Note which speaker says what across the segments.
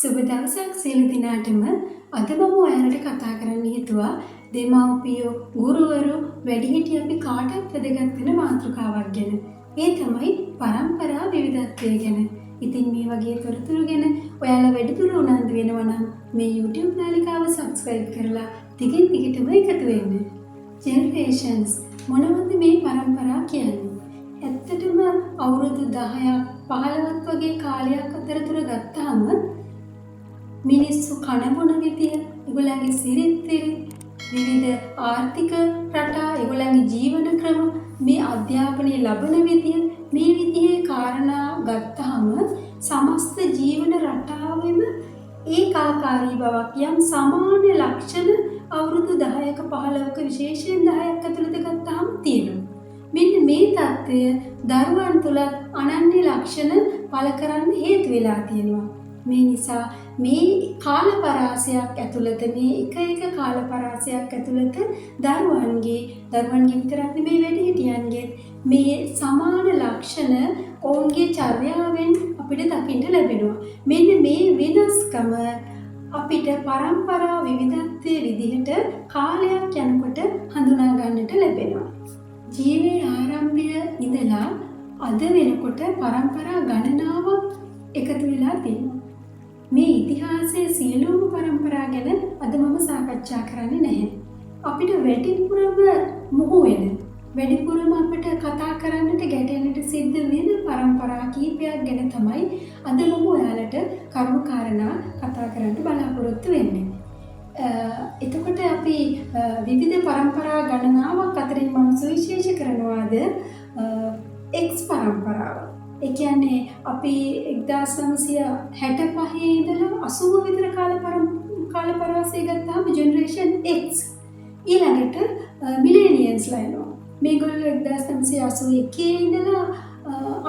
Speaker 1: සුබ දවසක් සියලු දෙනාටම. අද මම ඔයාලට කතා කරන්න හිතුවා දෙමව්පියෝ, ගුරුවරු, වැඩිහිටියෝ අපි කාටත් වැදගත් වෙන මාතෘකාවක් ගැන. ඒ තමයි පරම්පරා විවිධත්වය ගැන. ඉතින් මේ වගේ තොරතුරු ගැන ඔයාලා වැඩිදුර උනන්දු වෙනවා නම් මේ YouTube නාලිකාව subscribe කරලා දිගින් දිගටම එකතු වෙන්න. Generations මොනවද මේ පරම්පරා කියන්නේ? ඇත්තටම අවුරුදු 10ක් 15ක් වගේ කාලයක් අතරතුර ගත්තාම මිනිස්සු කන බොන විදිය, ඒගොල්ලන්ගේ සිරිත් විරිත්, විවිධ ආර්ථික රටා, ඒගොල්ලන්ගේ ජීවන ක්‍රම, මේ අධ්‍යාපනය ලබන විදිය, මේ විදිහේ කාරණා ගත්තාම සමස්ත ජීවන රටාවෙම ඒකාකාරී බවක්, යම් සමාන ලක්ෂණ අවුරුදු 10ක 15ක විශේෂයෙන් 10ක් ඇතුළත ගත්තාම තියෙනවා. මෙන්න මේ தත්ත්වය දරුවන් තුළ අනන්‍ය ලක්ෂණ පළ කරන්න හේතු වෙලා තියෙනවා. මේ නිසා මේ කාලපරාසයක් ඇතුළත, මේ එක කාලපරාසයක් ඇතුළත දරුවන්ගේ විතරක් නෙමෙයි වැඩිහිටියන්ගේ මේ සමාන ලක්ෂණ ඔවුන්ගේ චර්යාවෙන් අපිට දකින්න ලැබෙනවා. මෙන්න මේ වෙනස්කම අපිට පරම්පරා විවිධත්වයේ විදිහට කාලයක් යනකොට හඳුනා ගන්නට ලැබෙනවා. ජීවයේ ආරම්භය ඉඳලා අද වෙනකොට පරම්පරා ගණනාවක් එකතු වෙලා තියෙනවා. මේ ඉතිහාසයේ සියලුම පරම්පරා ගැන අද මම සාකච්ඡා කරන්නේ නැහැ. අපිට වැඩිපුරම අපිට කතා කරන්නට ගැටෙන්නට සිද්ධ වෙන පරම්පරා කීපයක් ගැන තමයි අද මම ඔයාලට කරුණු කාරණා කතා කරන්න බලාපොරොත්තු වෙන්නේ. එතකොට අපි විවිධ පරම්පරා ගණනාවක් අතරින් මම සුවිශේෂ කරනවාද X පරම්පරාව. ඒ කියන්නේ අපි 1965 ඉඳලා 80 විතර කාලපරාසය ගත්තාම ජෙනරේෂන් X. ඊළඟට මිලේනියන්ස්ලා එනවා. මේගොල්ලෝ 1981 ඉඳලා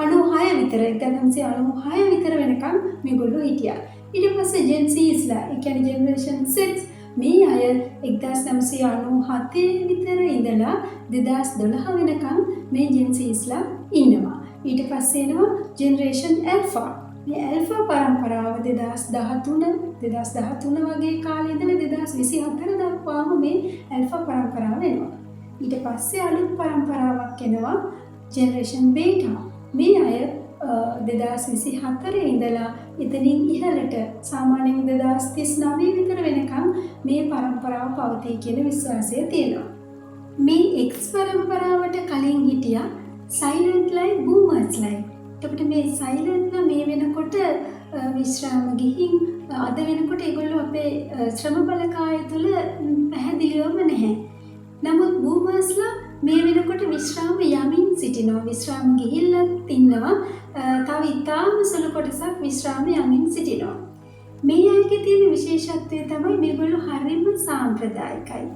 Speaker 1: 1996 විතර වෙනකම් මේගොල්ලෝ හිටියා. ඊට පස්සේ ජෙන් සීස්ලා, ඒ කියන්නේ ජෙනරේෂන් 6, මේ අය 1997 විතර ඉඳලා 2012 වෙනකම් මේ ජෙන් සීස්ලා ඉන්නවා. ඊට පස්සේ එනවා ජෙනරේෂන් ඇල්ෆා. මේ ඇල්ෆා පරම්පරාව 2013 වගේ කාලේ ඉඳලා 2024 දක්වාම මේ ඇල්ෆා පරම්පරාව එනවා. ඊට පස්සේ අලුත් පරම්පරාවක් එනවා ජෙනරේෂන් බීටා. මේ අය 2024 ඉඳලා එතනින් ඉහළට සාමාන්‍යයෙන් 2039 විතර වෙනකම් මේ පරම්පරාව පවතී කියන විශ්වාසය තියෙනවා. මේ X පරම්පරාවට කලින් හිටියා සයිලන්ට් ලයි, බූමර්ස් ලයි. එතකොට මේ සයිලන්ට්ලා මේ වෙනකොට විශ්‍රාම ගිහින් අද වෙනකොට ඒගොල්ලෝ අපේ ශ්‍රම බලකාය තුළ පැහැදිලිවම නැහැ. නමුත් බූමර්ස්ලා මේ වෙනකොට විශ්‍රාම යමින් සිටිනවා. විශ්‍රාම ගිහිල්ලත් ඉන්නවා. තව ඉතාම සුළු කොටසක් විශ්‍රාම යමින් සිටිනවා. මේ අයගේ තියෙන විශේෂත්වය තමයි මේගොල්ලෝ හරිම සාම්ප්‍රදායිකයි.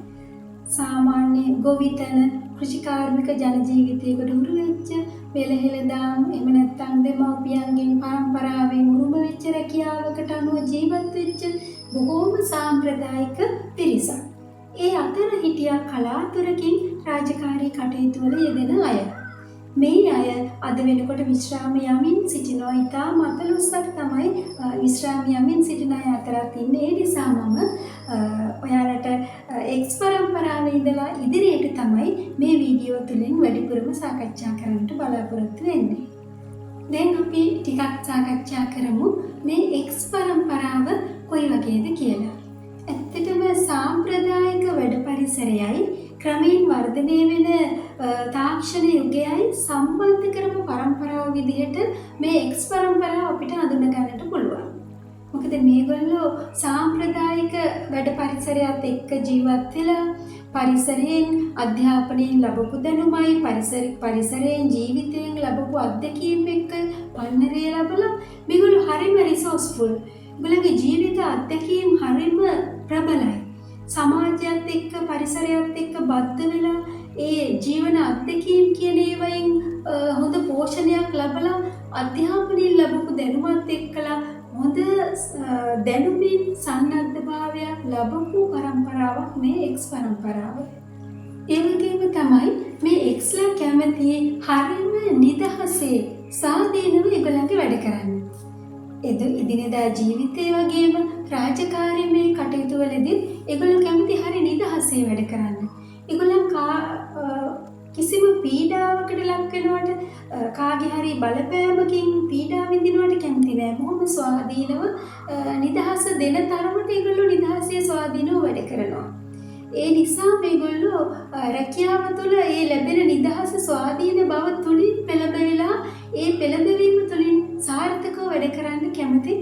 Speaker 1: සාමාන්‍ය ගොවිතැන කෘෂිකාර්මික ජන ජීවිතයකට උරු වෙච්ච, පෙළහෙළදාම්, එහෙම නැත්නම් දෙමව්පියන්ගෙන් පරම්පරාවෙන් උරුම වෙච්ච රැකියාවකට අනුව ජීවත් වෙච්ච බොහෝම සාම්ප්‍රදායික පිරිසක්. ඒ අතර හිටියා කලාතුරකින් රාජකාරී කටයුතු වල යෙදෙන අය. මේ අය අද වෙනකොට විශ්‍රාම යමින් සිටිනවා. ඉතාම අතලොස්සක් තමයි විශ්‍රාම යමින් සිටින අය අතරත් ඉන්නේ. ඒ නිසා මම ඔයාලට X පරම්පරාවේ ඉඳලා ඉදිරියට තමයි මේ වීඩියෝ තුලින් වැඩිපුරම සාකච්ඡා කරන්නට බලාපොරොත්තු වෙන්නේ. දැන් අපි ටිකක් සාකච්ඡා කරමු මේ X පරම්පරාව කොයි වගේද කියලා. ඇත්තටම සාම්ප්‍රදායික වැඩ පරිසරයයි ක්‍රමයෙන් වර්ධනය වෙන තාක්ෂණ යුගයයි සම්බන්ධ කරපු පරම්පරාව විදිහට මේ X පරම්පරාව අපිට හඳුනා ගන්නට පුළුවන්. මොකද මේගොල්ලෝ සාම්ප්‍රදායික වැඩ පරිසරයත් එක්ක ජීවත් වෙලා පරිසරයෙන් අධ්‍යාපනයෙන් ලැබපු දැනුමයි පරිසරයෙන් ජීවිතයෙන් ලැබපු අත්දැකීම් එක්ක පන්නරය ලැබලා මේගොල්ලෝ හරිම රිසෝස්ෆුල්. ඒගොල්ලන්ගේ ජීවිත අත්දැකීම් හරිම ප්‍රබලයි. සමාජයත් එක්ක පරිසරයත් එක්ක බද්ධ වෙලා ඒ ජීවන අත්දැකීම් කියන ඒවායින් හොඳ පෝෂණයක් ලැබලා අධ්‍යාපනයෙන් ලැබපු දැනුමත් එක්කලා හොඳ දැනුමින් සන්නද්ධභාවයක් ලැබපු පරම්පරාවක් මේ X පරම්පරාව. ඒ වගේම තමයි මේ Xලා කැමති හරිම නිදහසේ සාදීනව ඒගොල්ලන්ගේ වැඩ කරන්නේ. එදිනෙදා ජීවිතේ වගේම රාජකාරීමේ කටයුතු වලදී ඒගොල්ලෝ කැමති හරි නිදහසේ වැඩ කරන්න. ඒගොල්ලන් කිසිම පීඩාවකට ලක් වෙනවට කාගේ හරි බලපෑමකින් පීඩා විඳිනවට කැමති නෑ. බොහොම ස්වාධීනව නිදහස දෙන තරමට ඒගොල්ලෝ නිදහසේ ස්වාධීනව වැඩ කරනවා. ඒ නිසා මේගොල්ලෝ රැකියාව තුළ ඒ ලැබෙන නිදහස ස්වාධීන බව තුළින් පෙළඹෙලා ඒ පෙළඹවීම තුළින් සාර්ථකව වැඩ කරන්න කැමති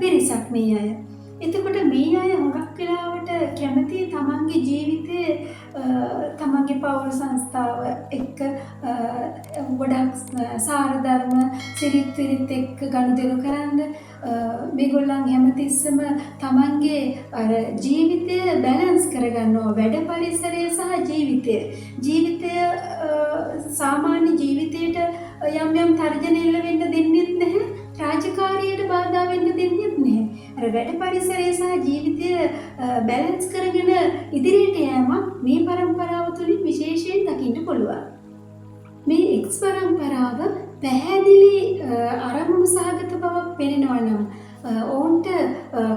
Speaker 1: පිරිසක් මේ අය. එතකොට මේ අය හුඟක් වෙලාවට කැමති තමන්ගේ ජීවිතයේ තමන්ගේ පවුල් සංස්ථාව එක්ක ගොඩක් සාරධර්ම සිරිත් විරිත් එක්ක ගනුදෙනු කරන්න. මේගොල්ලන් හැමතිස්සම තමන්ගේ ජීවිතය බැලන්ස් කරගන්නවා. වැඩ පරිසරය සහ ජීවිතය සාමාන්‍ය ජීවිතයට යම් යම් තර්ජන එල්ල වෙන්න දෙන්නෙත් නැහැ. රාජකාරියට බාධා වෙන්න දෙන්නෙත් නැහැ. වැඩ පරිසරය සහ ජීවිතය බැලන්ස් කරගෙන ඉදිරියට යෑමක් මේ පරම්පරාව තුළින් විශේෂයෙන් දකින්න පුළුවන්. මේ එක්ස් පරම්පරාව පැහැදිලි අරමුණු සහගත බවක් පෙනෙනවා නම් ඔවුන්ට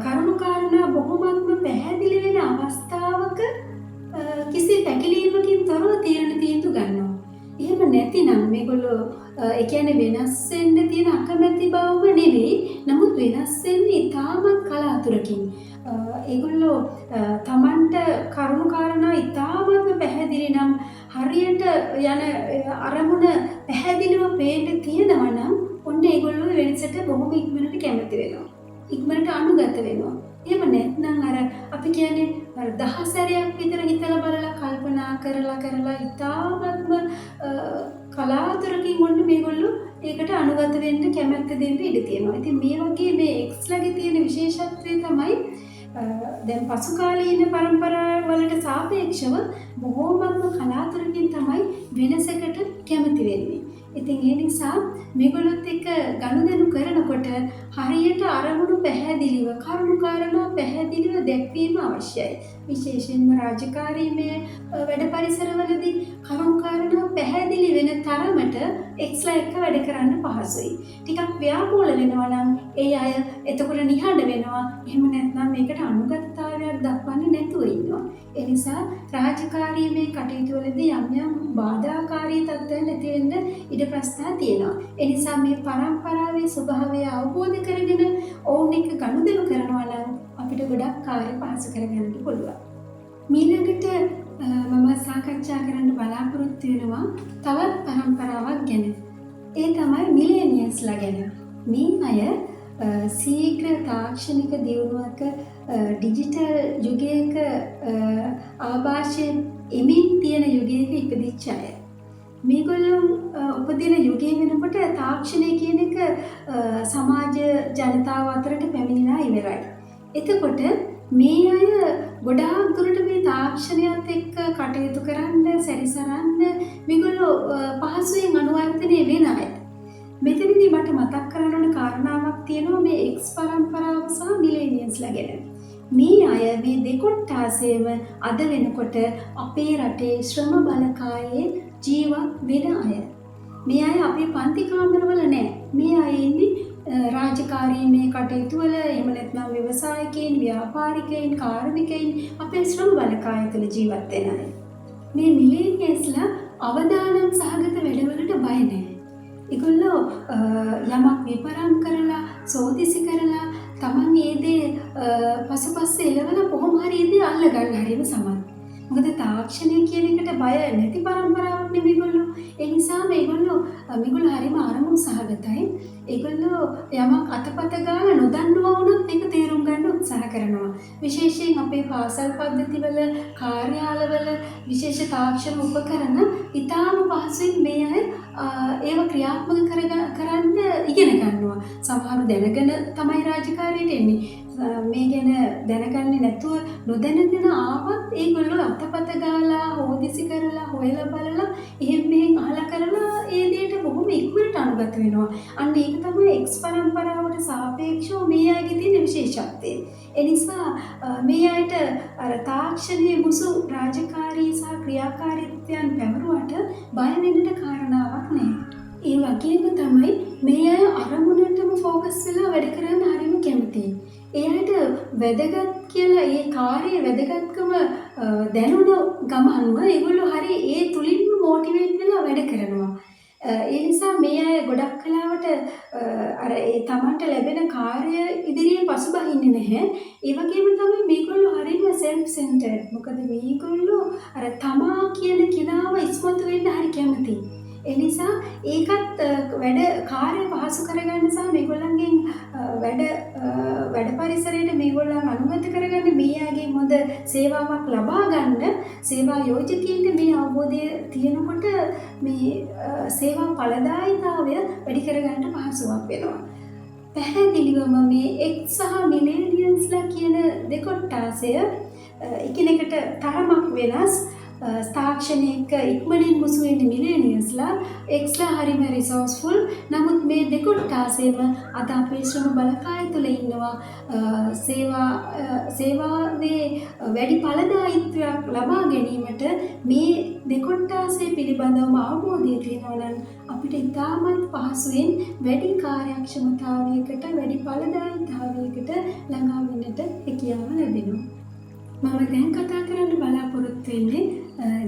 Speaker 1: කරුණු කාරණා බොහොමත්ම පැහැදිලි වෙන අවස්ථාවක කිසි පැකිලීමකින් තොරව තීරණ තීන්දුව ගන්නවා. එහෙම නැතිනම් මේගොල්ලෝ ඒ කියන්නේ වෙනස් වෙන්න තියෙන අකමැති බවම නෙවෙයි. නමුත් වෙනස් වෙන්නේ ඉතාමත් කලාතුරකින්. ඒගොල්ලෝ තමන්ට කරුණු කාරණා ඉතාමත්ම පැහැදිලි නම් හරියට යන අරමුණ පැහැදිලිව පේන්න තියෙනවා නම් ඔන්න ඒගොල්ලෝ වෙනසට බොහොම ඉක්මනට කැමති වෙනවා. ඉක්මනට අනුගත වෙනවා. එහෙම නැත්නම් අපි කියන්නේ දහසරයක් විතර හිතලා බලලා කල්පනා කරලා ඉතාමත්ම කලාතුරකින් ඔන්න මේගොල්ලෝ ඒකට අනුගත වෙන්න කැමැත්ත දෙන්න ඉඩ තියෙනවා. ඉතින් මේ වගේ මේ එක්ස්ලගේ තියෙන විශේෂත්වය තමයි දැන් පසුකාලීන පරම්පරාවලට සාපේක්ෂව බොහෝමත්ම කලාතුරකින් තමයි වෙනසකට කැමති වෙන්නේ. ඉතින් ඒ නිසා මේගොල්ලොත් එක්ක ගනුදෙනු කරනකොට හරියට අරමුණු පැහැදිලිව කරුණු කාරණා පැහැදිලිව දැක්වීම අවශ්‍යයි. විශේෂයෙන්ම රාජකාරීමේ වැඩ පරිසරවලදී කරුණු කාරණා පැහැදිලි වෙන තරමට එක්ස්ලා එක්ක වැඩ කරන්න පහසුයි. ටිකක් ව්‍යාකූල වෙනවා නම් ඒ අය එතකොට නිහඬ වෙනවා. එහෙම නැත්නම් මේකට අනුගතතාවයක් දක්වන්නේ නැතුව ඉන්නවා. ඒ නිසා රාජකාරීමේ කටයුතු වලදී යම් බාධාකාරී තත්ත්වයන් ඇති වෙන්න ඉඩ ප්‍රස්ථා තියෙනවා. ඒ නිසා මේ පරම්පරාවේ ස්වභාවය අවබෝධ කරගෙන ඔවුන් එක්ක ගනුදෙනු කරනවා නම් අපිට ගොඩක් කාර්ය පහසු කරගන්න පුළුවන්. ඊළඟට මම සාකච්ඡා කරන්න බලාපොරොත්තු වෙනවා තවත් පරම්පරාවක් ගැන. ඒ තමයි මිලේනියන්ස්ලා ගැන. මේ අය සීඝ්‍ර තාක්ෂණික දියුණුවක ඩිජිටල් යුගයක ආభాෂයෙන් එමින් තියෙන යුගයක ඉපදිච්ච අය. මේගොල්ලෝ උපදින යුගය වෙනකොට තාක්ෂණය කියන එක සමාජ ජනතාව අතරට පැමිණිලා ඉවරයි. එතකොට මේ අය ගොඩාක් දුරට මේ තාක්ෂණයත් එක්ක කටයුතු කරන්න සැරිසරන්න මේගොල්ලෝ පහසුවෙන් අනුවර්තනය වෙන අය. මෙතනදී මට මතක් කරන්න ඕන කාරණාවක් තියෙනවා මේ එක්ස් පරම්පරාව සහ මිලේනියන්ස්ලා ගැන. මේ අය මේ දෙකොට්ටාසේම අද වෙනකොට අපේ රටේ ශ්‍රම බලකායේ ජීවත් වෙන අය. මේ අය අපේ පන්ති කාමරවල නෑ. මේ අය ඉන්නේ රාජකාරීමේ කටයුතු වල, එහෙම නැත්නම් ව්‍යවසායකයන්, ව්‍යාපාරිකයන්, කාර්මිකයන් අපේ ශ්‍රම බලකාය තුළ ජීවත් වෙන අය. මේ මිලේනියන්ස්ලා අවදානම් සහගත වැඩවලට බය නෑ. ඒගොල්ලෝ යමක් විපරම් කරලා සෝදිසි කරලා තමන් ඒ දේ පසුපස්සේ එලවලා කොහොම හරි ඒ දේ අල්ලගන්න හරිම සමත්. මොකද තාක්ෂණය කියන එකට බය නැති පරම්පරාවක් නෙමෙයි මේගොල්ලෝ. ඒ නිසා මේගොල්ලෝ හරිම අරමුණු සහගතයි. ඒගොල්ලෝ යමක් අතපත ගාලා නොදන්නවා වුණත් ඒක තේරුම් ගන්න උත්සාහ කරනවා. විශේෂයෙන් අපේ පාසල් පද්ධතිවල, කාර්යාලවල විශේෂ තාක්ෂණ උපකරණ ඉතාම පහසුවෙන් මේ අය ඒව ක්‍රියාත්මක කරන්න ඉගෙන ගන්නවා. සමහරු දැනගෙන තමයි රාජකාරියට එන්නේ. මේ ගැන දැනගන්නේ නැතුව නොදැනගෙන ආවත් ඒගොල්ලෝ අතපත ගාලා හොදිසි කරලා හොයලා බලලා එහෙම මෙහෙන් අහලා කරලා ඒ දෙයට බොහොම ඉක්මනට අනුගත වෙනවා. අන්න ඒක තමයි එක්ස් පරම්පරාවට සාපේක්ෂව මේ අයගේ තියෙන විශේෂත්වය. ඒ නිසා මේ අයට අර තාක්ෂණයේ මුසු රාජකාරී සහ ක්‍රියාකාරීත්වයන් පැවරුවට බය වෙන්නට කාරණාවක් නැහැ. ඒ වගේම තමයි මේ අය අරමුණටම ෆෝකස් වෙලා වැඩ කරන්න හරිම කැමතියි. එයාට වැදගත් කියලා ඒ කාර්යයේ වැදගත්කම දැනුණු ගමන්ම ඒගොල්ලෝ හරි ඒ තුලින්ම මොටිවේට් වෙලා වැඩ කරනවා. ඒ නිසා මේ අය ගොඩක් කලාවට අර ඒ තමන්ට ලැබෙන කාර්ය ඉදිරියේ පසුබහින්නේ නැහැ. ඒ වගේම තමයි මේගොල්ලෝ හරිම සෙල්ෆ් සෙන්ටර්ඩ්. මොකද මේගොල්ලෝ අර තමා කියන කෙනාව ඉස්මතු වෙන්න හරි කැමතියි. ඒ නිසා ඒකත් වැඩ කාර්ය පහසු කරගන්න සහ මේගොල්ලන්ගෙන් වැඩ පරිසරයට මේගොල්ලන් අනුමත කරගන්න මේ ආගේ හොඳ සේවාවක් ලබා ගන්න සේවා යෝජකයින්ට මේ අවබෝධය තියෙනකොට මේ සේවා ඵලදායීතාවය වැඩි කරගන්න පහසුවක් වෙනවා. පැහැදිලිවම මේ එක්ස් සහ මිලේනියන්ස්ලා කියන දෙකොට්ටාසය එකිනෙකට තරමක් වෙනස්. තාක්ෂණයක ඉක්මනින් මුසු වෙන්නේ මිලේනියස්ලා එක්ස්ලා හරිම රිසෝස්ෆුල්. නමුත් මේ දෙකොට්ටාසෙම අද අපේ ශ්‍රම බලකාය තුළ ඉන්නවා. සේවාවේ වැඩි ඵලදායීත්වයක් ලබා ගැනීමට මේ දෙකොට්ටාසය පිළිබඳවම අවබෝධය තියෙනවා නම් අපිට ඉතාමත් පහසුවෙන් වැඩි කාර්යක්ෂමතාවයකට වැඩි ඵලදායීතාවයකට ළඟා වෙන්නට හැකියාව ලැබෙනවා. මම දැන් කතා කරන්න බලාපොරොත්තු වෙන්නේ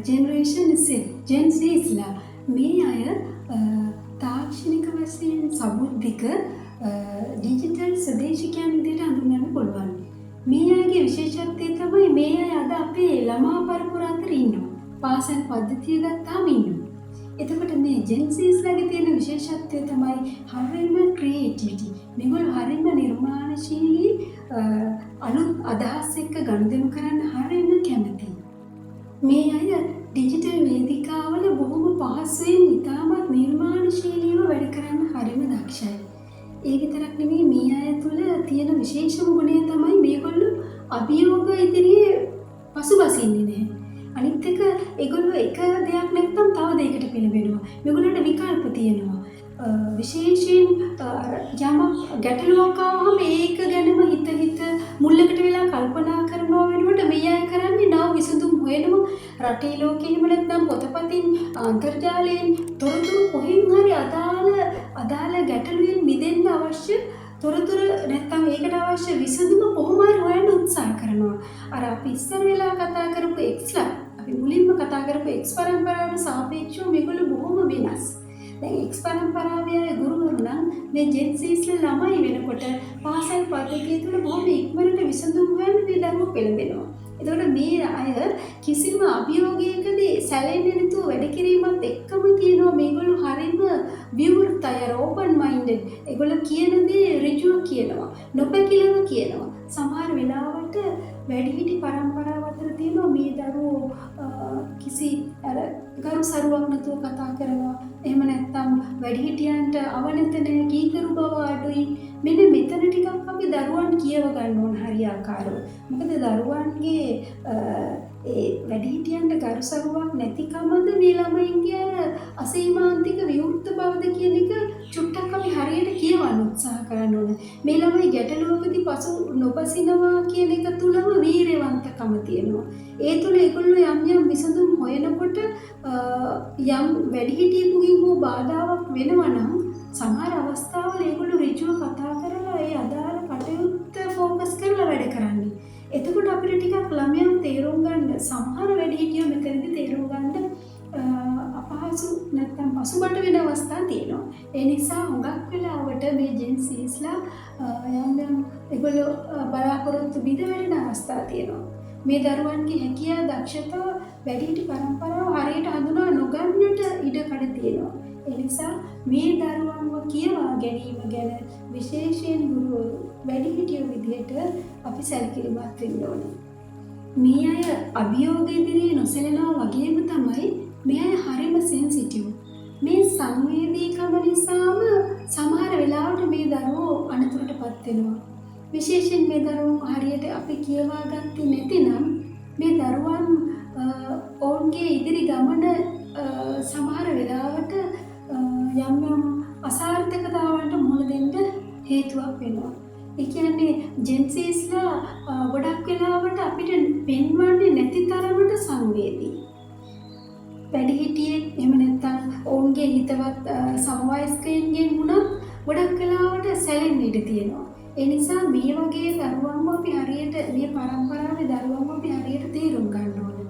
Speaker 1: ජෙනරේෂන් Gen Zලා. මේ අය තාක්ෂණික වශයෙන් සබුද්ධික ඩිජිටල් ස්වදේශිකයන් විදිහට හඳුන්වන්න පුළුවන්. මේ අයගේ විශේෂත්වය තමයි මේ අය අද අපේ ළමා පරපුර අතර ඉන්නවා. පාසල් පද්ධතිය ගත්තාම ඉන්නවා. එතකොට මේ Gen Zලාගේ තියෙන විශේෂත්වය තමයි හරිම ක්‍රියේටිවිටි. මේගොල්ලෝ හරිම නිර්මාණශීලී අලුත් අදහස් එක්ක ගනුදෙනු කරන්න හරිම කැමතියි. මේ අය ඩිජිටල් වේදිකාවල බොහොම පහසුවෙන් ඉතාමත් නිර්මාණශීලීව වැඩ කරන්න හරිම දක්ෂයි. ඒ විතරක් නෙමෙයි මේ අය තුළ තියෙන විශේෂම ගුණය තමයි මේගොල්ලෝ අභියෝග ඉදිරියේ පසුබසින්නේ නැහැ. අනිත් එක ඒගොල්ලෝ එක දෙයක් නැත්නම් තව දෙයකට පෙළඹෙනවා. මේගොල්ලන්ට විකල්ප තියෙනවා. විශේෂයෙන් යම ගැටලුවක් ආවම ඒක ගැනම හිත මුල්ලකට වෙලා කල්පනා කරනවා වෙනුවට මේ අය කරන්නේ නව විසඳුම් හොයනවා. රටේ ලෝකෙහිම නැත්නම් පොතපතින් අන්තර්ජාලයෙන් තොරතුරු කොහෙන් හරි අදාළ ගැටලුවෙන් මිදෙන්න අවශ්‍ය තොරතුරු නැත්නම් ඒකට අවශ්‍ය විසඳුම කොහොම හරි හොයන්න උත්සාහ කරනවා. අර අපි ඉස්සර වෙලා කතා කරපු එක්ස්ලා අපි මුලින්ම කතා කරපු එක්ස් පරම්පරාවට සාපේක්ෂව මේගොල්ලෝ බොහොම වෙනස්. දැන් එක්ස් පරම්පරාවේ ගුරුවරු නම් මේ Gen Zලා ළමයි වෙනකොට පාසල් පද්ධතිය තුළ බොහොම ඉක්මනට විසඳුම් හොයන්න මේ දරුවෝ පෙළඹෙනවා. එතකොට මේ අය කිසිම අභියෝගයකදී සැලෙන්නේ නැතුව වැඩ කිරීමත් එක්කම තියෙනවා මේගොල්ලෝ හරිම විවෘතයි, ඕපන් මයින්ඩඩ්. ඒගොල්ලෝ කියන දේ ඍජුව කියනවා, නොපැකිලව කියනවා. සමහර වෙලාවට වැඩිහිටි පරම්පරාව අතර තියෙනවා මේ දරුවෝ කිසි ගරු සරුවක් නැතුව කතා කරනවා. එහෙම නැත්නම් වැඩිහිටියන්ට අවනත නැහැ, කීකරු බව අඩුයි. මෙන්න මෙතන ටිකක් අපි දරුවන් කියව ගන්න ඕන හරියාකාරව. මොකද දරුවන්ගේ ඒ වැඩිහිටියන්ට ගරු සරුවක් නැතිකමද මේ ළමයින්ගේ අසීමාන්තික විවෘත බවද කියන එක චුට්ටක් අපි හරියට කියවන්න උත්සාහ කරන්න ඕන. මේ ළමයි ගැටලුවකදී පසු නොපසිනවා කියන එක තුලම වීරවන්තකම තියෙනවා. ඒ තුල ඒගොල්ලෝ යම් විසඳුම් හොයනකොට යම් වැඩිහිටියෙකුගෙන් හෝ බාධාවක් වෙනවා නම් සමහර අවස්ථාවල ඒගොල්ලෝ ඍජුව කතා කරලා ඒ අදාළ කටයුත්ත ෆෝකස් කරලා වැඩ කරන්නේ. එතකොට අපිට ටිකක් ළමයන් තේරුම් ගන්න සමහර වැඩිහිටියෝ මෙතනදී තේරුම් ගන්න අපහසු නැත්නම් පසුබට වෙන අවස්ථා තියෙනවා. ඒ නිසා හුඟක් වෙලාවට මේ Gen Zලා යම් ඒගොල්ලෝ බලාපොරොත්තු බිඳ වෙන අවස්ථා තියෙනවා. මේ දරුවන්ගේ හැකියාව දක්ෂතාව වැඩිහිටි පරම්පරාව හරියට හඳුනා නොගන්නට ඉඩකඩ තියෙනවා. ඒ නිසා මේ දරුවන්ව කියවා ගැනීම ගැන විශේෂයෙන් ගුරුවරු වැඩිහිටියෝ විදිහට අපි සැලකිලිමත් වෙන්න ඕනේ. මේ අය අභියෝග ඉදිරියේ නොසැලෙනවා වගේම තමයි මේ අය හරිම සෙන්සිටිව්. මේ සංවේදීකම නිසාම සමහර වෙලාවට මේ දරුවෝ අනතුරටපත් වෙනවා. විශේෂයෙන් මේ දරුවෝ හරියට අපි කියවා ගත්තේ නැතිනම් මේ දරුවන් ඔවුන්ගේ ඉදිරි ගමන සමහර වෙලාවට යම් අසාර්ථකතාවන්ට මුහුණ දෙන්න හේතුවක් වෙනවා. ඒ කියන්නේ Gen Zලා ගොඩක් වෙලාවට අපිට පෙන්වන්නේ නැති තරමට සංවේදී. වැඩිහිටියෙක් එහෙම නැත්නම් ඔවුන්ගේ හිතවත් සමවයස්කයින්ගෙන් වුණත් ගොඩක් වෙලාවට සැලෙන්න ඉඩ තියෙනවා. ඒ නිසා මේ වගේ දරුවන්ව අපි හරියට මේ පරම්පරාවේ දරුවන්ව අපි හරියට තේරුම් ගන්න ඕනේ.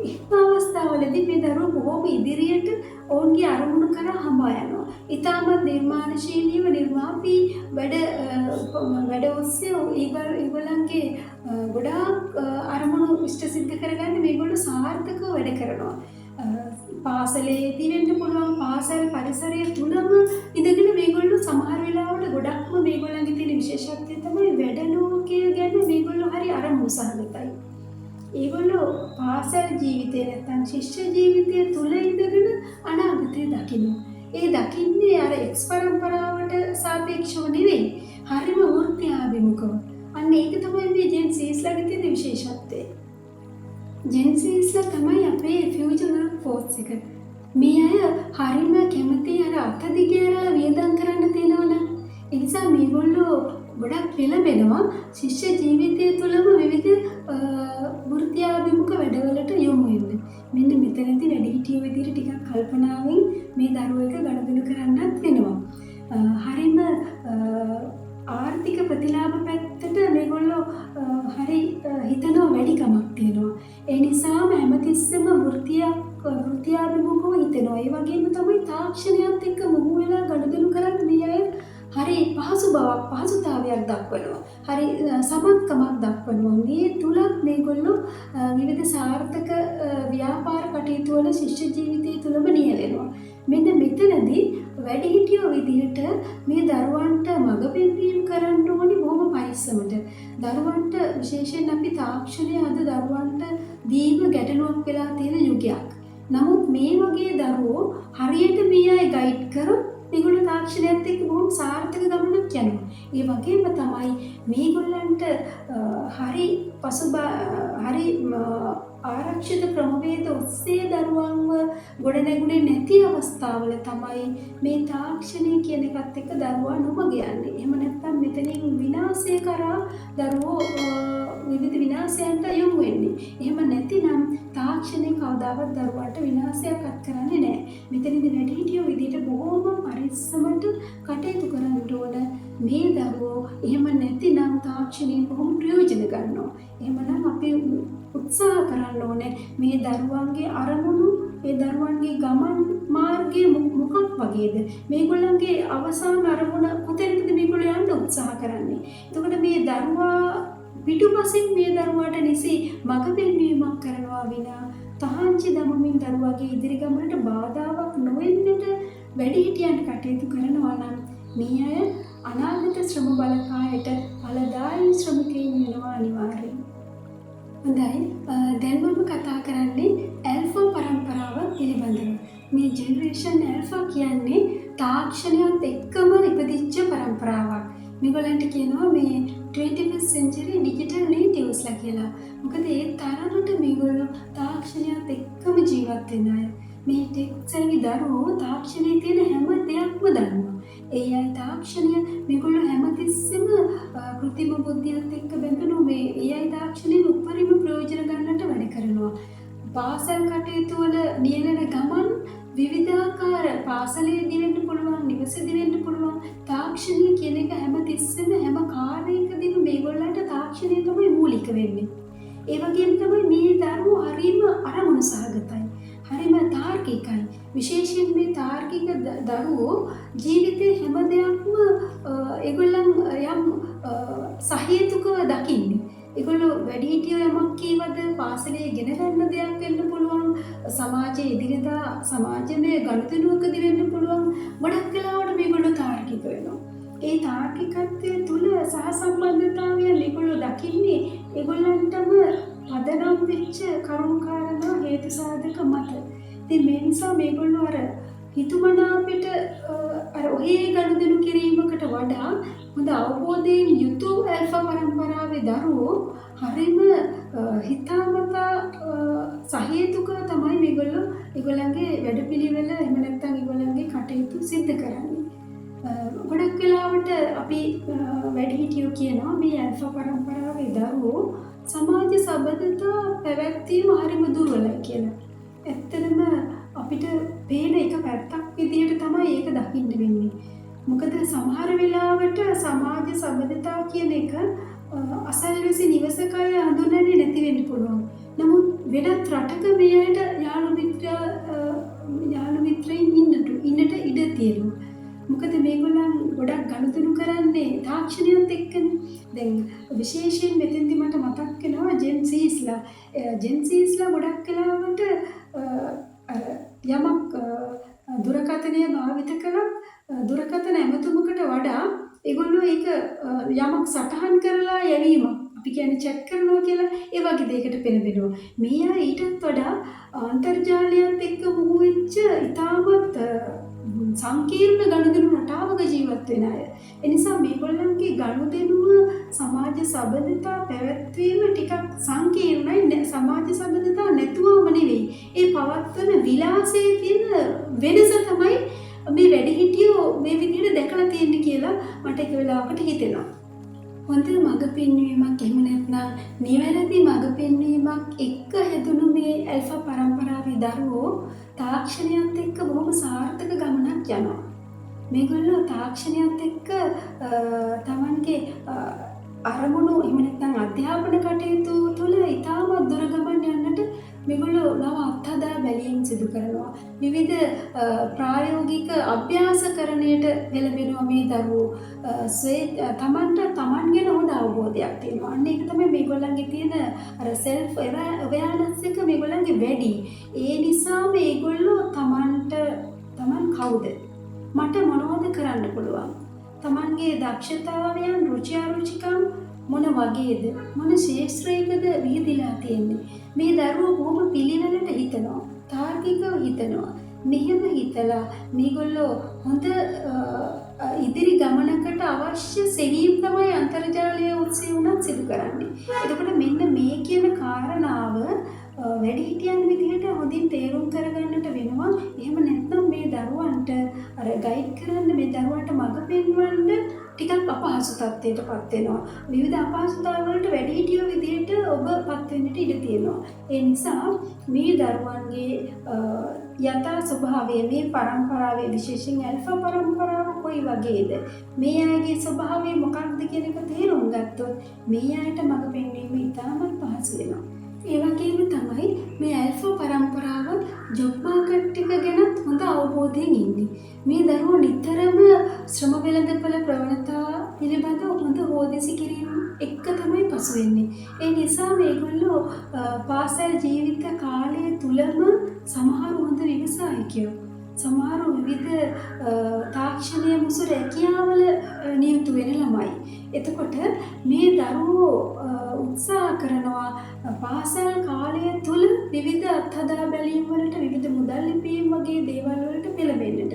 Speaker 1: එහෙම අවස්ථාවලදී මේ දරුවෝ බොහොම ඉදිරියට ඔවුන්ගේ අරමුණු කරා හඹා යනවා. ඉතාමත් නිර්මාණශීලීව නිර්මාපී වැඩ ඔස්සේ ඒගොල්ලන්ගේ ගොඩාක් අරමුණු ඉෂ්ට සිද්ධ කරගන්න මේගොල්ලෝ සාර්ථකව වැඩ කරනවා. පාසලේදී වෙන්න පුළුවන් පාසල් පරිසරය තුලම ඉඳගෙන මේගොල්ලෝ සමහර වෙලාවට ගොඩක්ම මේගොල්ලන්ගේ තියෙන විශේෂත්වය තමයි වැඩ ලෝකය ගැන මේගොල්ලෝ හරි අරමුණු සහගතයි. ඒගොල්ලෝ පාසල් ජීවිතය නැත්නම් ශිෂ්‍ය ජීවිතය තුල ඉඳගෙන අනාගතය දකිනවා. ඒ දකින්නේ අර එක්ස් පරම්පරාවට සාපේක්ෂව නෙවෙයි. හරිම වෘත්‍යාභිමුඛව. අන්න ඒක තමයි මේ ජෙන් සීස්ලාගේ තියෙන විශේෂත්වය. ජෙන් සීස්ලා තමයි අපේ ෆියුචර් වර්ක් ෆෝස් එක. මේ අය හරිම කැමති අර අත දිගෑරලා වියදම් කරන්න තියෙනවනේ. ඒ නිසා මේගොල්ලෝ ගොඩක් පෙළඹෙනවා ශිෂ්‍ය ජීවිතය තුළම විවිධ වෘත්‍යාභිමුඛ වැඩවලට යොමු වෙන්න. මෙන්න මෙතනදී වැඩිහිටියෝ විදිහට ටිකක් කල්පනාවෙන් මේ දරුවෝ එක ගනුදෙනු කරන්නත් වෙනවා. හරිම ආර්ථික ප්‍රතිලාභ පැත්තට මේගොල්ලෝ හරි හිතනවා වැඩිකමක් තියෙනවා. ඒ නිසාම හැමතිස්සෙම වෘත්‍යාභිමුඛව හිතනවා. ඒ වගේම තමයි තාක්ෂණයත් එක්ක මුහු වෙලා ගනුදෙනු කරන්න මේ අය හරි පහසු බවක් පහසුතාවයක් දක්වනවා. හරි සමත්කමක් දක්වනවා. මේ තුලත් මේගොල්ලෝ විවිධ සාර්ථක ව්‍යාපාර කටයුතු වල ශිෂ්‍ය ජීවිතය තුලම නියැලෙනවා. මෙන්න මෙතනදී වැඩිහිටියෝ විදිහට මේ දරුවන්ට මඟ පෙන්වීම කරන්න ඕනේ බොහොම පරිස්සමට. දරුවන්ට විශේෂයෙන් අපි තාක්ෂණය අද දරුවන්ට දීම ගැටලුවක් වෙලා තියෙන යුගයක්. නමුත් මේ වගේ දරුවෝ හරියට මේ අය ගයිඩ් කරොත් මේගොල්ලෝ තාක්ෂණයත් එක්ක බොහොම සාර්ථක ගමනක් යනවා. ඒ වගේම තමයි මේගොල්ලන්ට හරි ආරක්ෂිත ක්‍රමවේද ඔස්සේ දරුවන්ව ගොඩනැගුණේ නැති අවස්ථාවල තමයි මේ තාක්ෂණය කියන එකත් එක්ක දරුවා නොමග යන්නේ. එහෙම නැත්නම් මෙතනින් විනාශය කරා දරුවෝ විවිධ විනාශයන්ට යොමු වෙන්නේ. එහෙම නැතිනම් තාක්ෂණය කවදාවත් දරුවාට විනාශයක් අත් කරන්නේ නැහැ. මෙතනදී වැඩිහිටියෝ විදිහට බොහොම පරිස්සමට කටයුතු කරන්න ඕන. මේ දරුවෝ එහෙම නැතිනම් තාක්ෂණයෙන් බොහොම ප්‍රයෝජන ගන්නවා. එහෙමනම් අපි උත්සාහ කරන්න ඕනේ මේ දරුවන්ගේ අරමුණු, ඒ දරුවන්ගේ ගමන් මාර්ගය මොකක් වගේද? මේගොල්ලන්ගේ අවසාන අරමුණ කොතැනද මේගොල්ලෝ යන්න උත්සාහ කරන්නේ? එතකොට මේ දරුවා පිටුපසින් මේ දරුවාට නිසි මඟ පෙන්වීමක් කරනවා විනා තහංචි දමමින් දරුවාගේ ඉදිරි ගමනට බාධාවක් නොවෙන්නට වැඩිහිටියන්ට කටයුතු කරනවා නම් මේ අය අනාගත ශ්‍රම බලකායට ඵලදායී ශ්‍රමිකයින් වෙනවා අනිවාර්යයෙන්. හොඳයි, දැන් මම කතා කරන්නේ ඇල්ෆා පරම්පරාව පිළිබඳව. මේ ජෙනරේෂන් ඇල්ෆා කියන්නේ තාක්ෂණයත් එක්කම ඉපදිච්ච පරම්පරාවක්. මේගොල්ලන්ට කියනවා මේ 21st century digital natives කියලා. මොකද ඒ තරමට මේගොල්ලෝ තාක්ෂණයත් එක්කම ජීවත් වෙන අය. මේ ටෙක් සැවි දරුවෝ තාක්ෂණයේ තියෙන හැම දෙයක්ම දන්නවා. ඒ අය තාක්ෂණය මේගොල්ලෝ හැමතිස්සෙම කෘත්‍රිම බුද්ධියත් එක්ක බැඳුණු මේ ඒ අය තාක්ෂණයෙන් උපරිම ප්‍රයෝජන ගන්නට වැඩ කරනවා. පාසල් කටයුතු වල නියැලෙන ගමන් විවිධාකාර පාසලේදී වෙන්න පුළුවන්, නිවසේදී වෙන්න පුළුවන්. තාක්ෂණය කියන එක හැමතිස්සෙම හැම කාර්යයකදීම මේගොල්ලන්ට තාක්ෂණය තමයි මූලික වෙන්නේ. ඒ වගේම තමයි මේ දරුවෝ හරිම අරමුණු සහගතයි. හරිම තාර්කිකයි. විශේෂයෙන් මේ තාර්කික දරුවෝ ජීවිතේ හැම දෙයක්ම ඒගොල්ලන් යම් සහේතුකව දකින්නේ. ඒගොල්ලෝ වැඩිහිටියෝ යමක් කීවද පාසලේ ගෙන ගන්න දෙයක් වෙන්න පුළුවන්, සමාජයේ ඉදිරියදා සමාජමය ගනුදෙනුවකදී වෙන්න පුළුවන්. ගොඩක් වෙලාවට මේගොල්ලෝ තාර්කික වෙනවා. ඒ තාර්කිකත්වය තුල සහසම්බන්ධතාවය ඒගොල්ලෝ දකින්නේ ඒගොල්ලන්ටම පදනම් වෙච්ච කරුණු කාරණා හේතු සාධක මත. ඉතින් මේ නිසා මේගොල්ලෝ අර හිතුමනාපිට අර ඔහේ ගනුදෙනු කිරීමකට වඩා හොඳ අවබෝධයෙන් යුතු ඇල්ෆා පරම්පරාවේ දරුවෝ හරිම හිතාමතා සහේතුකව තමයි මේගොල්ලෝ ඒගොල්ලන්ගේ වැඩපිළිවෙල එහෙම නැත්නම් ඒගොල්ලන්ගේ කටයුතු සිද්ධ කරන්නේ. ගොඩක් වෙලාවට අපි වැඩිහිටියෝ කියනවා මේ ඇල්ෆා පරම්පරාවේ දරුවෝ සමාජ සබඳතා පැවැත්වීම හරිම දුර්වලයි කියලා. ඇත්තටම අපිට පේන එක පැත්තක් විදිහට තමයි ඒක දකින්න වෙන්නේ. මොකද සමහර වෙලාවට සමාජ සබඳතා කියන එක අසල්වැසි නිවසක අය හඳුනන්නේ නැති වෙන්න පුළුවන්. නමුත් වෙනත් රටක මේ අයට යාළු මිත්‍රයින් ඉන්නට ඉඩ තියෙනවා. මොකද මේගොල්ලන් ගොඩක් ගනුදෙනු කරන්නේ තාක්ෂණයත් එක්කනේ. දැන් විශේෂයෙන් මෙතෙන්දි මට මතක් වෙනවා ජෙන්සීස්ලා ගොඩක් වෙලාවට යමක් දුරකථනය භාවිත කළත් දුරකථන ඇමතුමකට වඩා ඒගොල්ලෝ ඒක යමක් සටහන් කරලා යැවීමක් අපි කියන්නේ චැට් කරනවා කියලා ඒ වගේ දෙයකට පෙළඹෙනවා. මේ අය ඊටත් වඩා අන්තර්ජාලයත් එක්ක මුහු වෙච්ච ඉතාමත් සංකීර්ණ ගනුදෙනු රටාවක ජීවත් වෙන අය. ඒ නිසා මේගොල්ලන්ගේ ගනුදෙනුව සමාජ සබඳතා පැවැත්වීම ටිකක් සංකීර්ණයි. සමාජ සබඳතා නැතුවම නෙවෙයි. ඒ පවත්වන විලාසයේ තියෙන වෙනස තමයි මේ වැඩිහිටියෝ මේ විදිහට දැකලා තියෙන්නේ කියලා මට එක වෙලාවකට හිතෙනවා. හොඳ මඟ පෙන්වීමක් එහෙම නැත්නම් නිවැරදි මඟ පෙන්වීමක් එක්ක හැදුණු මේ ඇල්ෆා පරම්පරාවේ දරුවෝ තාක්ෂණයත් එක්ක බොහොම සාර්ථක ගමනක් යනවා. මේගොල්ලෝ තාක්ෂණයත් එක්ක තමන්ගේ අරමුණු එහෙම නැත්නම් අධ්‍යාපන කටයුතු තුළ ඉතාමත් දුර ගමන් යන්නට මේගොල්ලෝ නව අත්හදා බැලීම් සිදු කරනවා. විවිධ ප්‍රායෝගික අභ්‍යාසකරණයට පෙළඹෙනවා මේ දරුවෝ. තමන් ගැන හොඳ අවබෝධයක් තියෙනවා. අන්න ඒක තමයි මේගොල්ලන්ගේ තියෙන අර සෙල්ෆ් අවයර්නස් එක මේගොල්ලන්ගේ වැඩි. ඒ නිසා මේගොල්ලෝ තමන් කවුද? මට මොනවද කරන්න පුළුවන්? තමන්ගේ දක්ෂතාවයන් රුචි අරුචිකම් මොන වගේද? මොන ශේෂ්ත්‍රයකද විහිදිලා තියෙන්නේ? මේ දරුවෝ බොහොම පිළිවෙලට හිතනවා. තාර්කිකව හිතනවා. මෙහෙම හිතලා මේගොල්ලෝ හොඳ ඉදිරි ගමනකට අවශ්‍ය සෙවීම් තමයි අන්තර්ජාලය ඔස්සේ උනත් සිදු කරන්නේ. එතකොට මෙන්න මේ කියන කාරණාව වැඩිහිටියන් විදිහට හොඳින් තේරුම් කරගන්නට වෙනවා. එහෙම නැත්නම් මේ දරුවන්ට අර ගයිඩ් කරන්න මේ දරුවන්ට මඟ පෙන්වන්න ටිකක් අපහසු තත්ත්වයකටපත් වෙනවා. විවිධ අපහසුතාවල වලට වැඩිහිටියෝ විදිහට ඔබපත් වෙන්නට ඉඩ තියෙනවා. ඒ නිසා මේ දරුවන්ගේ යථා ස්වභාවය මේ පරම්පරාවේ විශේෂයෙන් ඇල්ෆා පරම්පරාව කොයි වගේද? මේ අයගේ ස්වභාවය මොකක්ද කියන එක තේරුම් ගත්තොත් මේ අයට මඟ පෙන්වීම ඉතාමත් පහසු වෙනවා. ඒ වගේම තමයි මේ ඇල්ෆා පරම්පරාව ජොබ් මාකට් එක ගැනත් හොඳ අවබෝධයෙන් ඉන්නේ. මේ දරුවෝ නිතරම ශ්‍රම වෙළඳපොළ ප්‍රවණතා පිළිබඳව හොඳ හෝදිසි කිරීම එක්ක තමයි පසු වෙන්නේ. ඒ නිසා මේගොල්ලෝ පාසල් ජීවිත කාලය තුලම සමහර හොඳ ව්‍යවසායිකයෝ, සමහර විවිධ තාක්ෂණීය මුසු රැකියාවල නියුතු වෙන ළමයි. එතකොට මේ දරුවෝ උත්සාහ කරනවා පාසල් කාලය තුල විවිධ අත්හදා බැලීම් වලට, විවිධ මුදල් ලිපීම් වගේ දේවල් වලට පෙළඹෙන්නට.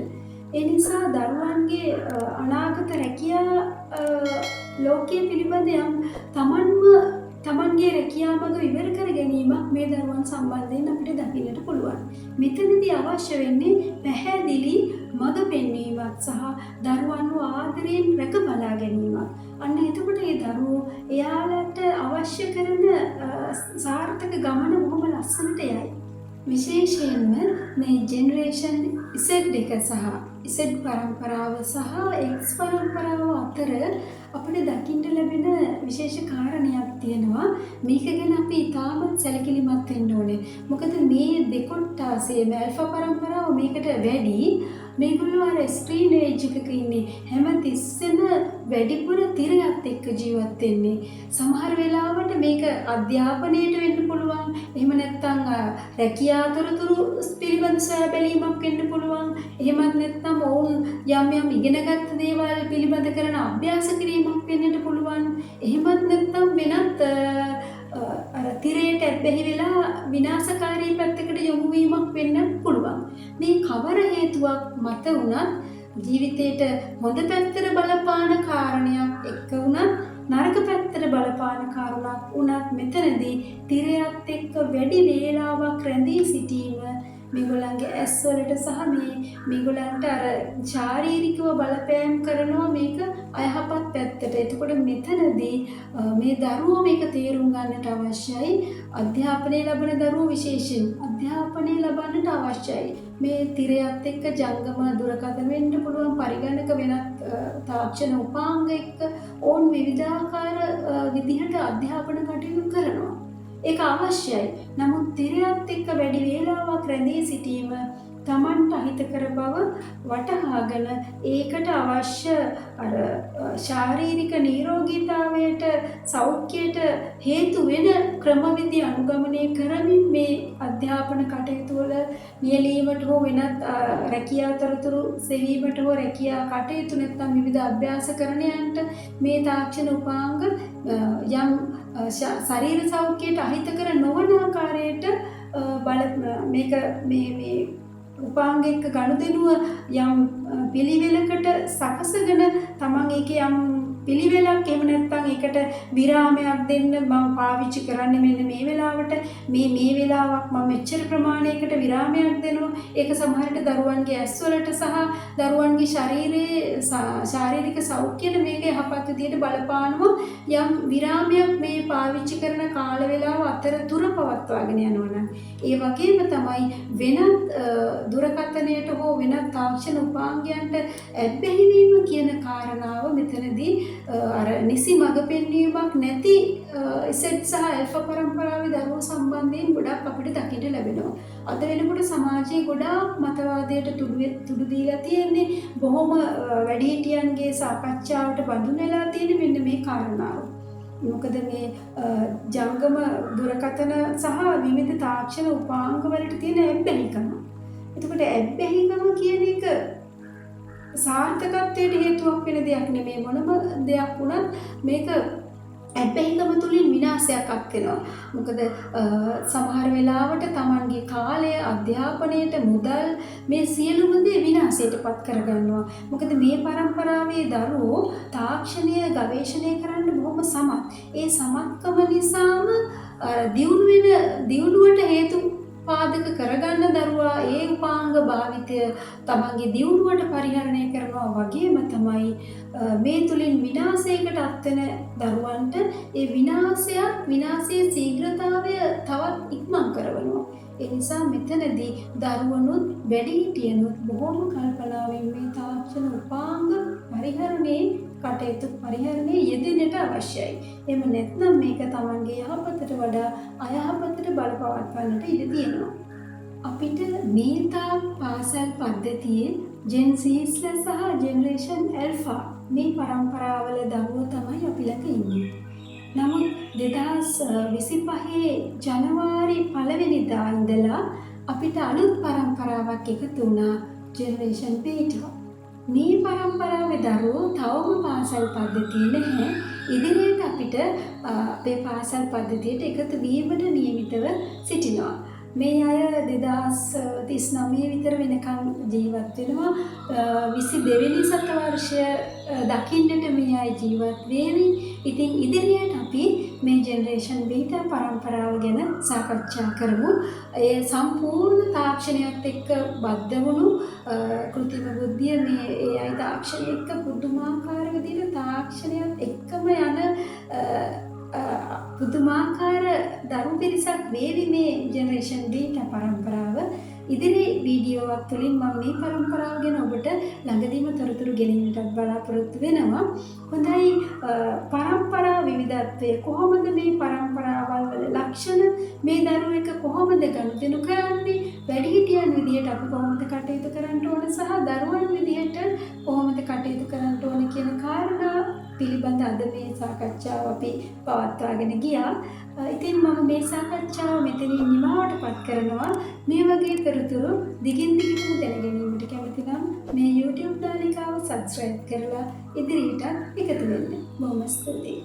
Speaker 1: ඒ නිසා දරුවන්ගේ අනාගත රැකියා ලෝකයේ පිළිබඳ යම් තමන්ගේ රැකියා මඟ විවර කර ගැනීමක් මේ දරුවන් සම්බන්ධයෙන් අපිට දකින්නට පුළුවන්. මෙතනදී අවශ්‍ය වෙන්නේ පැහැදිලි මඟ පෙන්වීමක් සහ දරුවන්ව ආදරයෙන් රැක බලා ගැනීමක්. අන්න එතකොට ඒ දරුවෝ එයාලට අවශ්‍ය කරන සාර්ථක ගමන බොහොම ලස්සනට යයි. විශේෂයෙන්ම මේ ජෙනරේෂන් Z එක සහ Z පරම්පරාව සහ X පරම්පරාව අතර අපිට දකින්න ලැබෙන විශේෂ කාරණයක් තියෙනවා. මේක ගැන අපි ඉතාමත් සැලකිලිමත් වෙන්න ඕනේ. මොකද මේ දෙකොට්ටාසේම ඇල්ෆා පරම්පරාව මේකට වැඩි. මේගොල්ලෝ අර ස්ක්‍රීන් ඒජ් එකක ඉන්නේ. හැම තිස්සෙම වැඩිපුර තිරයත් එක්ක ජීවත් වෙන්නේ. සමහර වෙලාවට මේක අධ්‍යාපනයට වෙන්න පුළුවන්. එහෙම නැත්නම් රැකියා තොරතුරු පිළිබඳ සොයා බැලීමක් වෙන්න පුළුවන්. එහෙමත් නැත්නම් ඔවුන් යම් ඉගෙනගත් දේවල් පිළිබඳ කරන අභ්‍යාස කිරීමක් වෙන්නට පුළුවන්. එහෙමත් නැත්නම් වෙනත් අර තිරයට ඇබ්බැහි වෙලා විනාශකාරී පැත්තකට යොමු වීමක් වෙන්න පුළුවන්. මේ කවර හේතුවක් මත වුණත් ජීවිතේට හොඳ පැත්තට බලපාන කාරණයක් එක්ක වුණත් නරක පැත්තට බලපාන කාරණයක් වුණත් මෙතනදී තිරයත් එක්ක වැඩි වේලාවක් රැඳී සිටීම මේගොල්ලන්ගේ ඇස්වලට සහ මේගොල්ලන්ට අර ශාරීරිකව බලපෑම් කරනවා මේක අයහපත් පැත්තට. එතකොට මෙතනදී මේ දරුවෝ මේක තේරුම් ගන්නට අවශ්‍යයි. අධ්‍යාපනය ලබන දරුවෝ විශේෂයෙන් අධ්‍යාපනය ලබන්නට අවශ්‍යයි. මේ තිරයත් එක්ක ජංගම දුරකථන වෙන්න පුළුවන් පරිගණක වෙනත් තාක්ෂණ උපාංග එක්ක ඕන් විවිධාකාර විදිහට අධ්‍යාපන කටයුතු කරනවා. ඒක අවශ්‍යයි. නමුත් තිරයත් එක්ක වැඩි වේලාවක් රැඳී සිටීම තමන්ට අහිතකර බව වටහාගෙන ඒකට අවශ්‍ය අර ශාරීරික නිරෝගීතාවයට සෞඛ්‍යයට හේතු වෙන ක්‍රමවිධි අනුගමනය කරමින් මේ අධ්‍යාපන කටයුතු වල නියැලීමට හෝ වෙනත් රැකියා තොරතුරු සෙවීමට හෝ රැකියා කටයුතු නැත්නම් විවිධ අභ්‍යාසකරණයන්ට මේ තාක්ෂණ උපාංග යම් ශරීර සෞඛ්‍යයට අහිතකර නොවන ආකාරයට මේක මේ උපාංග එක්ක ගනුදෙනුව යම් පිළිවෙලකට සකසගෙන තමන් ඒකේ යම් පිළිවෙලක් එහෙම නැත්නම් ඒකට විරාමයක් දෙන්න මම පාවිච්චි කරන්නේ මෙන්න මේ වෙලාවට මේ වෙලාවක් මම මෙච්චර ප්‍රමාණයකට විරාමයක් දෙනවා. ඒක සමහරට දරුවන්ගේ ඇස්වලට සහ දරුවන්ගේ ශාරීරික සෞඛ්‍යයට මේක යහපත් විදියට බලපානවා. යම් විරාමයක් මේ පාවිච්චි කරන කාල වේලාව අතරතුර පවත්වාගෙන යනවා නම් ඒ වගේම තමයි වෙනත් දුරකථනයට හෝ වෙනත් තාක්ෂණ උපාංගයන්ට ඇබ්බැහි වීම කියන කාරණාව මෙතනදී අර නිසි මඟ පෙන්වීමක් නැති ඉසෙට් සහ ඇල්ෆා පරම්පරාවේ දරුවෝ සම්බන්ධයෙන් ගොඩක් අපිට දකින්න ලැබෙනවා. අද වෙනකොට සමාජයේ ගොඩාක් මතවාදයට තුඩු දීලා තියෙන්නේ. බොහොම වැඩිහිටියන්ගේ සාකච්ඡාවට බඳුන් වෙලා තියෙන මෙන්න මේ කාරණාව. මොකද මේ ජංගම දුරකථන සහ විවිධ තාක්ෂණ උපාංග වලට තියෙන ඇබ්බැහිකම. එතකොට ඇබ්බැහිකම කියන එක සාර්ථකත්වයට හේතුවක් වෙන දෙයක් නෙමෙයි. මොනම දෙයක් වුණත් මේක ඇබ්බැහිකම තුලින් විනාශයක් අත් වෙනවා. මොකද සමහර වෙලාවට Tamanගේ කාලය අධ්‍යාපනයට මුදල් මේ සියලුම දේ විනාශයට පත් කරගන්නවා. මොකද මේ පරම්පරාවේ දරුවෝ තාක්ෂණය ගවේෂණය කරන්න බොහොම සමත්. ඒ සමත්කම නිසාම දියුණුවට හේතු පාදක කරගන්න දරුවා ඒ උපාංග භාවිතය තමන්ගේ දියුණුවට පරිහරණය කරනවා වගේම තමයි මේ තුලින් විනාශයකට අත්වෙන දරුවන්ට ඒ විනාශයේ ශීඝ්‍රතාවය තවත් ඉක්මන් කරනවා. ඒ නිසා මෙතනදී දරුවනුත් වැඩිහිටියනුත් බොහොම කල්පනාවෙන් මේ තාක්ෂණ උපාංග පරිහරණයේ යෙදෙන්නට අවශ්‍යයි. එහෙම නැත්නම් මේක තමන්ගේ යහපතට වඩා අයහපතට බලපවත්වන්නට ඉඩ තියෙනවා. අපිට මේ තාක් පාසල් පද්ධතියේ ජෙන් සීස්ලා සහ ජෙනරේෂන් ඇල්ෆා මේ පරම්පරාවල දරුවෝ තමයි අපි ළඟ ඉන්නේ. නමුත් 2025 ජනවාරි 1 වෙනිදා ඉඳලා අපිට අලුත් පරම්පරාවක් එකතු වුණා ජෙනරේෂන් බීටා. මේ පරම්පරාවේ දරුවෝ තවම පාසල් පද්ධතියේ නැහැ. ඉදිරියට අපිට අපේ පාසල් පද්ධතියට එකතු වීමට නියමිතව සිටිනවා. මේ අය 2039 විතර වෙනකන් ජීවත් වෙනවා. 22 වෙනි සතවර්ෂය දකින්නට මේ අය ජීවත් වෙවි. ඉතින් ඉදිරියට අපි මේ ජෙනරේෂන් බීටා පරම්පරාව ගැන සාකච්ඡා කරමු. ඒ සම්පූර්ණ තාක්ෂණයත් එක්ක බද්ධ වුණු කෘත්‍රිම බුද්ධිය මේ AI තාක්ෂණය එක්ක පුදුමාකාර විදිහට තාක්ෂණයත් එක්කම යන පුදුමාකාර දරු පිරිසක් වේවි මේ ජෙනරේෂන් බීටා පරම්පරාව. ඉදිරි වීඩියෝවක් තුළින් මම මේ පරම්පරාව ගැන ඔබට ළඟදීම තොරතුරු ගෙනෙන්නට බලාපොරොත්තු වෙනවා. හොඳයි, පරම්පරා විවිධත්වය කොහොමද මේ පරම්පරාවල් වල ලක්ෂණ මේ දරුවෝ එක කොහොමද ගනුදෙනු කරන්නේ, වැඩිහිටියන් විදියට අපි කොහොමද කටයුතු කරන්න ඕන සහ දරුවන් විදියට කොහොමද කටයුතු කරන්න ඕන කියන කාරණා පිළිබඳ අද මේ සාකච්ඡාව අපි පවත්වාගෙන ගියා. ඉතින් මම මේ සාකච්ඡාව මෙතනින් නිමවටපත් කරනවා. මේ වගේ තොරතුරු දිගින් දිගටම දැනගැනීමට කැමති නම් මේ YouTube නාලිකාව subscribe කරලා ඉදිරියට එකතු වෙන්න. බොහොම ස්තුතියි.